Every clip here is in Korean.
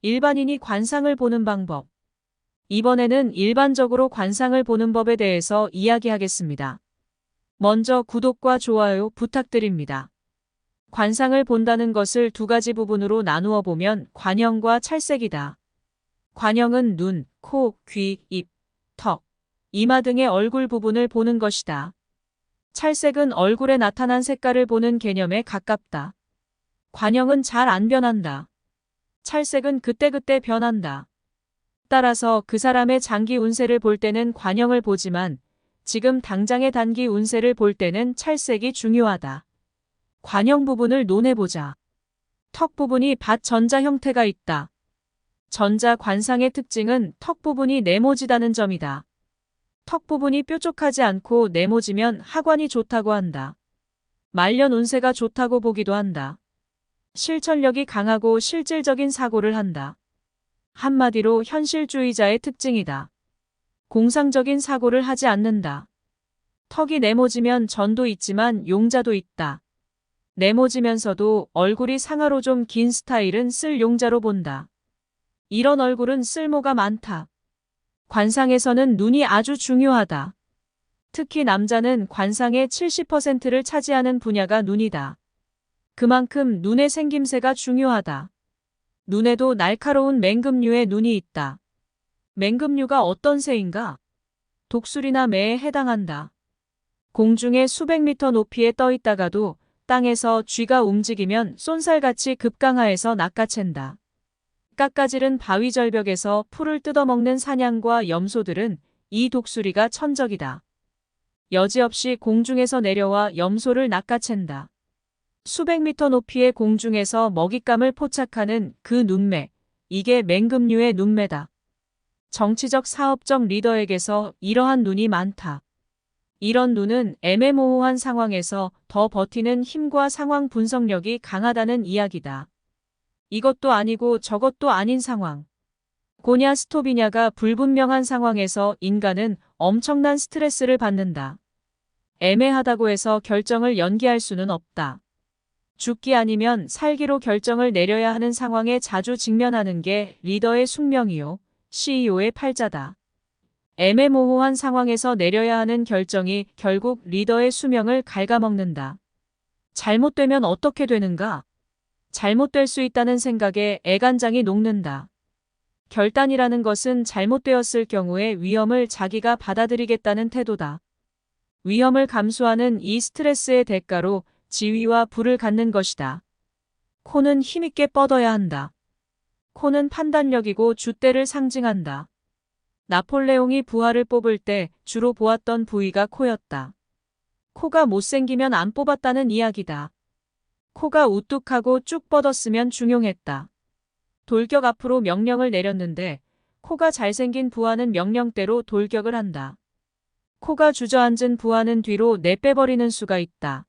일반인이 관상을 보는 방법. 이번에는 일반적으로 관상을 보는 법에 대해서 이야기하겠습니다. 먼저 구독과 좋아요 부탁드립니다. 관상을 본다는 것을 두 가지 부분으로 나누어 보면 관형과 찰색이다. 관형은 눈, 코, 귀, 입, 턱, 이마 등의 얼굴 부분을 보는 것이다. 찰색은 얼굴에 나타난 색깔을 보는 개념에 가깝다. 관형은 잘 안 변한다. 찰색은 그때그때 변한다. 따라서 그 사람의 장기 운세를 볼 때는 관형을 보지만 지금 당장의 단기 운세를 볼 때는 찰색이 중요하다. 관형 부분을 논해보자. 턱 부분이 밭 전자 형태가 있다. 전자 관상의 특징은 턱 부분이 네모지다는 점이다. 턱 부분이 뾰족하지 않고 네모지면 하관이 좋다고 한다. 말년 운세가 좋다고 보기도 한다. 실천력이 강하고 실질적인 사고를 한다. 한마디로 현실주의자의 특징이다. 공상적인 사고를 하지 않는다. 턱이 네모지면 전도 있지만 용자도 있다. 네모지면서도 얼굴이 상하로 좀 긴 스타일은 쓸 용자로 본다. 이런 얼굴은 쓸모가 많다. 관상에서는 눈이 아주 중요하다. 특히 남자는 관상의 70%를 차지하는 분야가 눈이다. 그만큼 눈의 생김새가 중요하다. 눈에도 날카로운 맹금류의 눈이 있다. 맹금류가 어떤 새인가? 독수리나 매에 해당한다. 공중에 수백 미터 높이에 떠 있다가도 땅에서 쥐가 움직이면 쏜살같이 급강하에서 낚아챈다. 깎아지른 바위 절벽에서 풀을 뜯어먹는 사냥과 염소들은 이 독수리가 천적이다. 여지없이 공중에서 내려와 염소를 낚아챈다. 수백 미터 높이의 공중에서 먹잇감을 포착하는 그 눈매, 이게 맹금류의 눈매다. 정치적 사업적 리더에게서 이러한 눈이 많다. 이런 눈은 애매모호한 상황에서 더 버티는 힘과 상황 분석력이 강하다는 이야기다. 이것도 아니고 저것도 아닌 상황. 고냐 스톱이냐가 불분명한 상황에서 인간은 엄청난 스트레스를 받는다. 애매하다고 해서 결정을 연기할 수는 없다. 죽기 아니면 살기로 결정을 내려야 하는 상황에 자주 직면하는 게 리더의 숙명이요, CEO의 팔자다. 애매모호한 상황에서 내려야 하는 결정이 결국 리더의 수명을 갉아먹는다. 잘못되면 어떻게 되는가? 잘못될 수 있다는 생각에 애간장이 녹는다. 결단이라는 것은 잘못되었을 경우의 위험을 자기가 받아들이겠다는 태도다. 위험을 감수하는 이 스트레스의 대가로 지위와 부를 갖는 것이다. 코는 힘있게 뻗어야 한다. 코는 판단력이고 줏대를 상징한다. 나폴레옹이 부하를 뽑을 때 주로 보았던 부위가 코였다. 코가 못생기면 안 뽑았다는 이야기다. 코가 우뚝하고 쭉 뻗었으면 중용했다. 돌격 앞으로 명령을 내렸는데 코가 잘생긴 부하는 명령대로 돌격을 한다. 코가 주저앉은 부하는 뒤로 내빼버리는 수가 있다.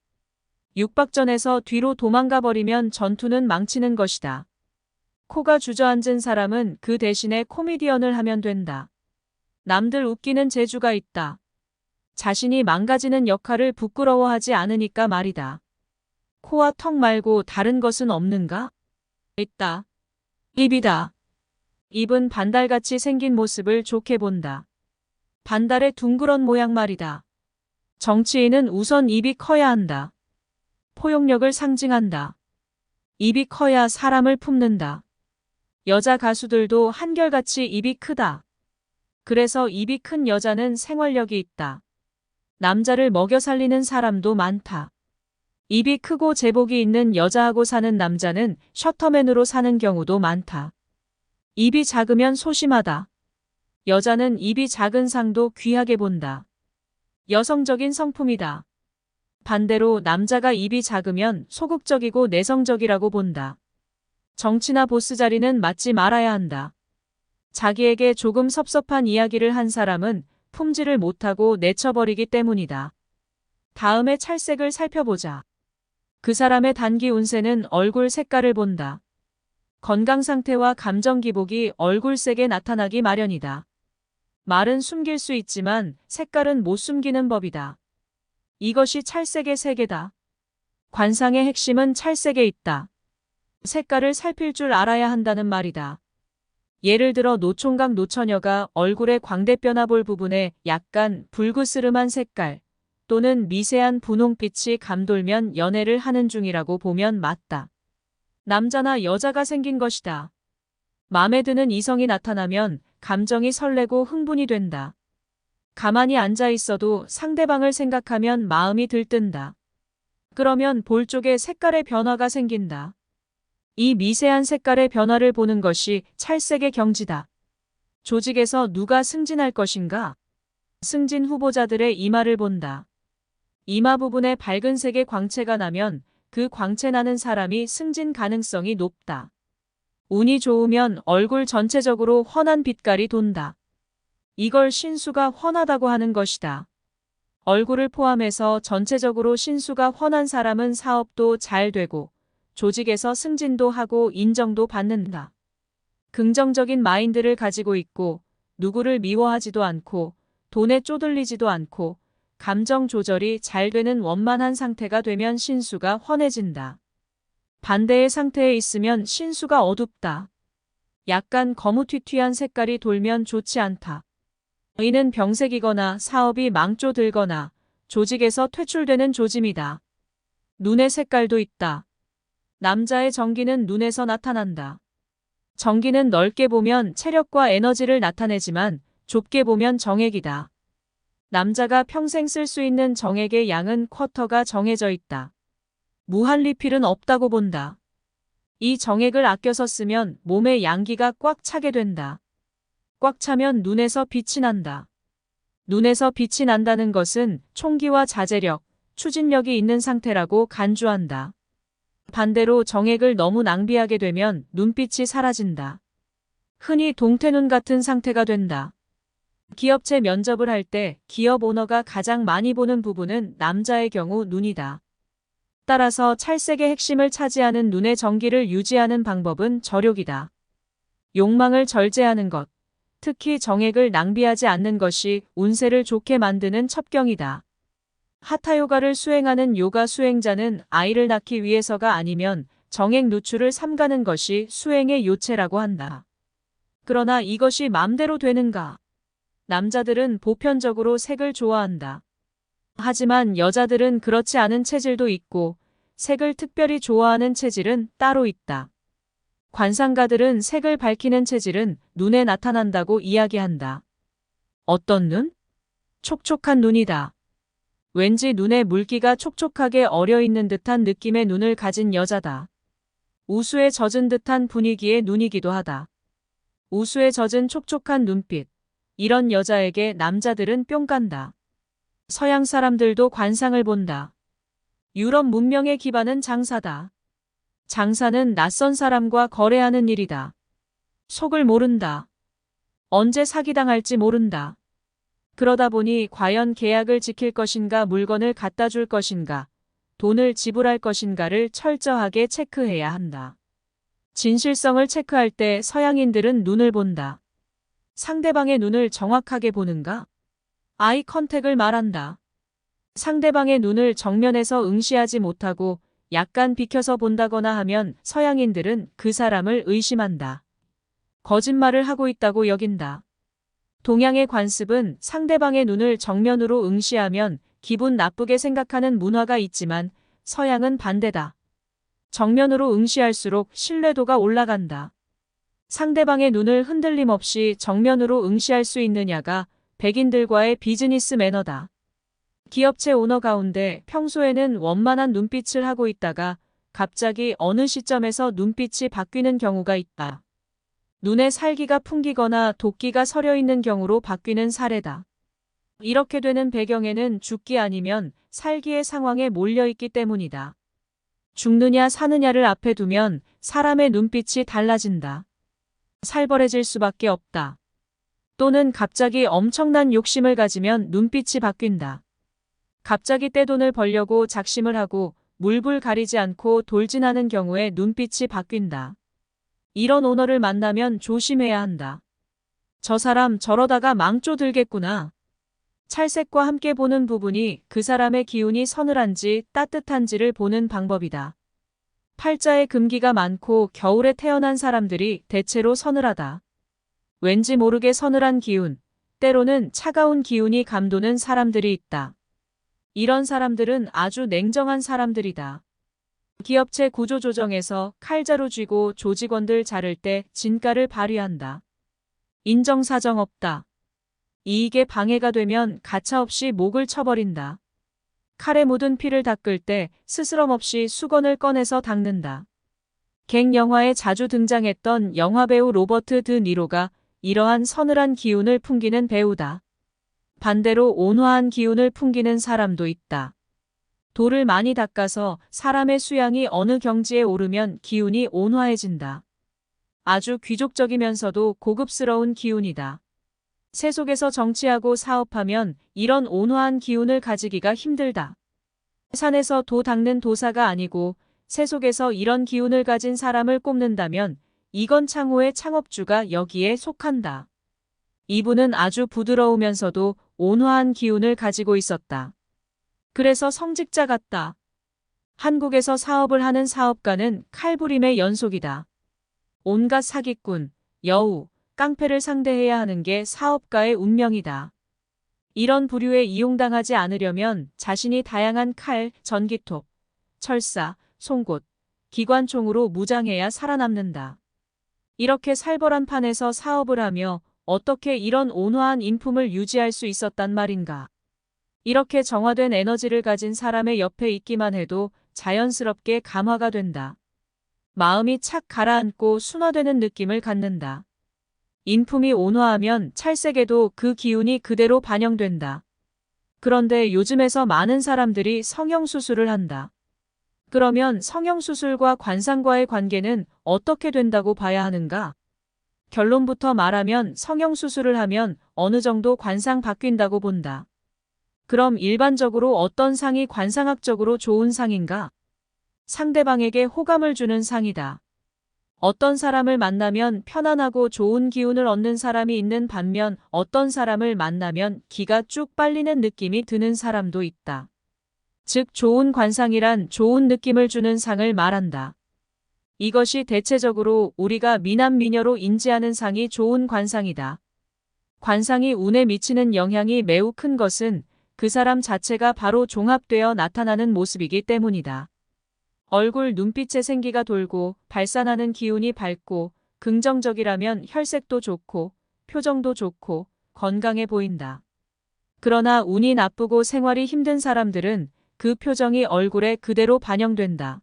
육박전에서 뒤로 도망가 버리면 전투는 망치는 것이다. 코가 주저앉은 사람은 그 대신에 코미디언을 하면 된다. 남들 웃기는 재주가 있다. 자신이 망가지는 역할을 부끄러워하지 않으니까 말이다. 코와 턱 말고 다른 것은 없는가? 있다. 입이다. 입은 반달같이 생긴 모습을 좋게 본다. 반달의 둥그런 모양 말이다. 정치인은 우선 입이 커야 한다. 포용력을 상징한다. 입이 커야 사람을 품는다. 여자 가수들도 한결같이 입이 크다. 그래서 입이 큰 여자는 생활력이 있다. 남자를 먹여 살리는 사람도 많다. 입이 크고 제복이 있는 여자하고 사는 남자는 셔터맨으로 사는 경우도 많다. 입이 작으면 소심하다. 여자는 입이 작은 상도 귀하게 본다. 여성적인 성품이다. 반대로 남자가 입이 작으면 소극적이고 내성적이라고 본다. 정치나 보스 자리는 맡지 말아야 한다. 자기에게 조금 섭섭한 이야기를 한 사람은 품지를 못하고 내쳐버리기 때문이다. 다음에 찰색을 살펴보자. 그 사람의 단기 운세는 얼굴 색깔을 본다. 건강 상태와 감정 기복이 얼굴색에 나타나기 마련이다. 말은 숨길 수 있지만 색깔은 못 숨기는 법이다. 이것이 찰색의 세계다. 관상의 핵심은 찰색에 있다. 색깔을 살필 줄 알아야 한다는 말이다. 예를 들어 노총각 노처녀가 얼굴에 광대뼈나 볼 부분에 약간 불그스름한 색깔 또는 미세한 분홍빛이 감돌면 연애를 하는 중이라고 보면 맞다. 남자나 여자가 생긴 것이다. 마음에 드는 이성이 나타나면 감정이 설레고 흥분이 된다. 가만히 앉아 있어도 상대방을 생각하면 마음이 들뜬다. 그러면 볼 쪽에 색깔의 변화가 생긴다. 이 미세한 색깔의 변화를 보는 것이 찰색의 경지다. 조직에서 누가 승진할 것인가? 승진 후보자들의 이마를 본다. 이마 부분에 밝은 색의 광채가 나면 그 광채 나는 사람이 승진 가능성이 높다. 운이 좋으면 얼굴 전체적으로 환한 빛깔이 돈다. 이걸 신수가 환하다고 하는 것이다. 얼굴을 포함해서 전체적으로 신수가 환한 사람은 사업도 잘 되고 조직에서 승진도 하고 인정도 받는다. 긍정적인 마인드를 가지고 있고 누구를 미워하지도 않고 돈에 쪼들리지도 않고 감정 조절이 잘 되는 원만한 상태가 되면 신수가 환해진다. 반대의 상태에 있으면 신수가 어둡다. 약간 거무튀튀한 색깔이 돌면 좋지 않다. 이는 병색이거나 사업이 망조들거나 조직에서 퇴출되는 조짐이다. 눈의 색깔도 있다. 남자의 정기는 눈에서 나타난다. 정기는 넓게 보면 체력과 에너지를 나타내지만 좁게 보면 정액이다. 남자가 평생 쓸 수 있는 정액의 양은 쿼터가 정해져 있다. 무한 리필은 없다고 본다. 이 정액을 아껴서 쓰면 몸에 양기가 꽉 차게 된다. 꽉 차면 눈에서 빛이 난다. 눈에서 빛이 난다는 것은 총기와 자제력, 추진력이 있는 상태라고 간주한다. 반대로 정액을 너무 낭비하게 되면 눈빛이 사라진다. 흔히 동태눈 같은 상태가 된다. 기업체 면접을 할 때 기업 오너가 가장 많이 보는 부분은 남자의 경우 눈이다. 따라서 찰색의 핵심을 차지하는 눈의 정기를 유지하는 방법은 절욕이다. 욕망을 절제하는 것, 특히 정액을 낭비하지 않는 것이 운세를 좋게 만드는 첩경이다. 하타요가를 수행하는 요가 수행자는 아이를 낳기 위해서가 아니면 정액 누출을 삼가는 것이 수행의 요체라고 한다. 그러나 이것이 맘대로 되는가? 남자들은 보편적으로 색을 좋아한다. 하지만 여자들은 그렇지 않은 체질도 있고 색을 특별히 좋아하는 체질은 따로 있다. 관상가들은 색을 밝히는 체질은 눈에 나타난다고 이야기한다. 어떤 눈? 촉촉한 눈이다. 왠지 눈에 물기가 촉촉하게 어려있는 듯한 느낌의 눈을 가진 여자다. 우수에 젖은 듯한 분위기의 눈이기도 하다. 우수에 젖은 촉촉한 눈빛. 이런 여자에게 남자들은 뿅 간다. 서양 사람들도 관상을 본다. 유럽 문명의 기반은 장사다. 장사는 낯선 사람과 거래하는 일이다. 속을 모른다. 언제 사기당할지 모른다. 그러다 보니 과연 계약을 지킬 것인가 물건을 갖다 줄 것인가 돈을 지불할 것인가를 철저하게 체크해야 한다. 진실성을 체크할 때 서양인들은 눈을 본다. 상대방의 눈을 정확하게 보는가? 아이 컨택을 말한다. 상대방의 눈을 정면에서 응시하지 못하고 약간 비켜서 본다거나 하면 서양인들은 그 사람을 의심한다. 거짓말을 하고 있다고 여긴다. 동양의 관습은 상대방의 눈을 정면으로 응시하면 기분 나쁘게 생각하는 문화가 있지만 서양은 반대다. 정면으로 응시할수록 신뢰도가 올라간다. 상대방의 눈을 흔들림 없이 정면으로 응시할 수 있느냐가 백인들과의 비즈니스 매너다. 기업체 오너 가운데 평소에는 원만한 눈빛을 하고 있다가 갑자기 어느 시점에서 눈빛이 바뀌는 경우가 있다. 눈에 살기가 풍기거나 도끼가 서려 있는 경우로 바뀌는 사례다. 이렇게 되는 배경에는 죽기 아니면 살기의 상황에 몰려있기 때문이다. 죽느냐 사느냐를 앞에 두면 사람의 눈빛이 달라진다. 살벌해질 수밖에 없다. 또는 갑자기 엄청난 욕심을 가지면 눈빛이 바뀐다. 갑자기 떼돈을 벌려고 작심을 하고 물불 가리지 않고 돌진하는 경우에 눈빛이 바뀐다. 이런 오너를 만나면 조심해야 한다. 저 사람 저러다가 망조 들겠구나. 찰색과 함께 보는 부분이 그 사람의 기운이 서늘한지 따뜻한지를 보는 방법이다. 팔자에 금기가 많고 겨울에 태어난 사람들이 대체로 서늘하다. 왠지 모르게 서늘한 기운, 때로는 차가운 기운이 감도는 사람들이 있다. 이런 사람들은 아주 냉정한 사람들이다. 기업체 구조 조정에서 칼자루 쥐고 조직원들 자를 때 진가를 발휘한다. 인정사정 없다. 이익에 방해가 되면 가차없이 목을 쳐버린다. 칼에 묻은 피를 닦을 때 스스럼 없이 수건을 꺼내서 닦는다. 갱 영화에 자주 등장했던 영화배우 로버트 드 니로가 이러한 서늘한 기운을 풍기는 배우다. 반대로 온화한 기운을 풍기는 사람도 있다. 돌을 많이 닦아서 사람의 수양이 어느 경지에 오르면 기운이 온화해진다. 아주 귀족적이면서도 고급스러운 기운이다. 세속에서 정치하고 사업하면 이런 온화한 기운을 가지기가 힘들다. 산에서 도 닦는 도사가 아니고 세속에서 이런 기운을 가진 사람을 꼽는다면 이건창호의 창업주가 여기에 속한다. 이분은 아주 부드러우면서도 온화한 기운을 가지고 있었다. 그래서 성직자 같다. 한국에서 사업을 하는 사업가는 칼부림의 연속이다. 온갖 사기꾼, 여우, 깡패를 상대해야 하는 게 사업가의 운명이다. 이런 부류에 이용당하지 않으려면 자신이 다양한 칼, 전기톱, 철사, 송곳, 기관총으로 무장해야 살아남는다. 이렇게 살벌한 판에서 사업을 하며 어떻게 이런 온화한 인품을 유지할 수 있었단 말인가. 이렇게 정화된 에너지를 가진 사람의 옆에 있기만 해도 자연스럽게 감화가 된다. 마음이 착 가라앉고 순화되는 느낌을 갖는다. 인품이 온화하면 찰색에도 그 기운이 그대로 반영된다. 그런데 요즘에서 많은 사람들이 성형수술을 한다. 그러면 성형수술과 관상과의 관계는 어떻게 된다고 봐야 하는가? 결론부터 말하면 성형수술을 하면 어느 정도 관상 바뀐다고 본다. 그럼 일반적으로 어떤 상이 관상학적으로 좋은 상인가? 상대방에게 호감을 주는 상이다. 어떤 사람을 만나면 편안하고 좋은 기운을 얻는 사람이 있는 반면 어떤 사람을 만나면 기가 쭉 빨리는 느낌이 드는 사람도 있다. 즉 좋은 관상이란 좋은 느낌을 주는 상을 말한다. 이것이 대체적으로 우리가 미남미녀로 인지하는 상이 좋은 관상이다. 관상이 운에 미치는 영향이 매우 큰 것은 그 사람 자체가 바로 종합되어 나타나는 모습이기 때문이다. 얼굴 눈빛에 생기가 돌고 발산하는 기운이 밝고 긍정적이라면 혈색도 좋고 표정도 좋고 건강해 보인다. 그러나 운이 나쁘고 생활이 힘든 사람들은 그 표정이 얼굴에 그대로 반영된다.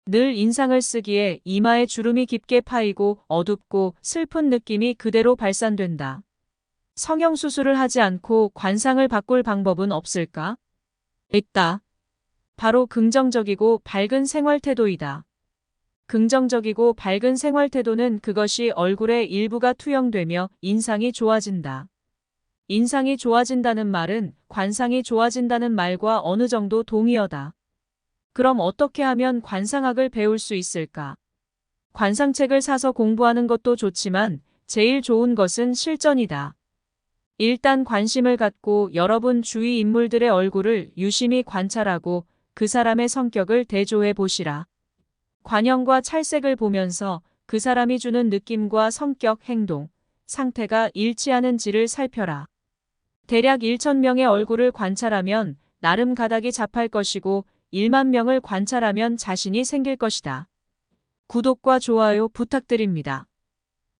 늘 인상을 쓰기에 이마에 주름이 깊게 파이고 어둡고 슬픈 느낌이 그대로 발산된다. 성형수술을 하지 않고 관상을 바꿀 방법은 없을까? 있다. 바로 긍정적이고 밝은 생활태도이다. 긍정적이고 밝은 생활태도는 그것이 얼굴의 일부가 투영되며 인상이 좋아진다. 인상이 좋아진다는 말은 관상이 좋아진다는 말과 어느 정도 동의어다. 그럼 어떻게 하면 관상학을 배울 수 있을까? 관상책을 사서 공부하는 것도 좋지만 제일 좋은 것은 실전이다. 일단 관심을 갖고 여러분 주위 인물들의 얼굴을 유심히 관찰하고 그 사람의 성격을 대조해 보시라. 관형과 찰색을 보면서 그 사람이 주는 느낌과 성격, 행동, 상태가 일치하는지를 살펴라. 대략 1,000명의 얼굴을 관찰하면 나름 가닥이 잡할 것이고 1만 명을 관찰하면 자신이 생길 것이다. 구독과 좋아요 부탁드립니다.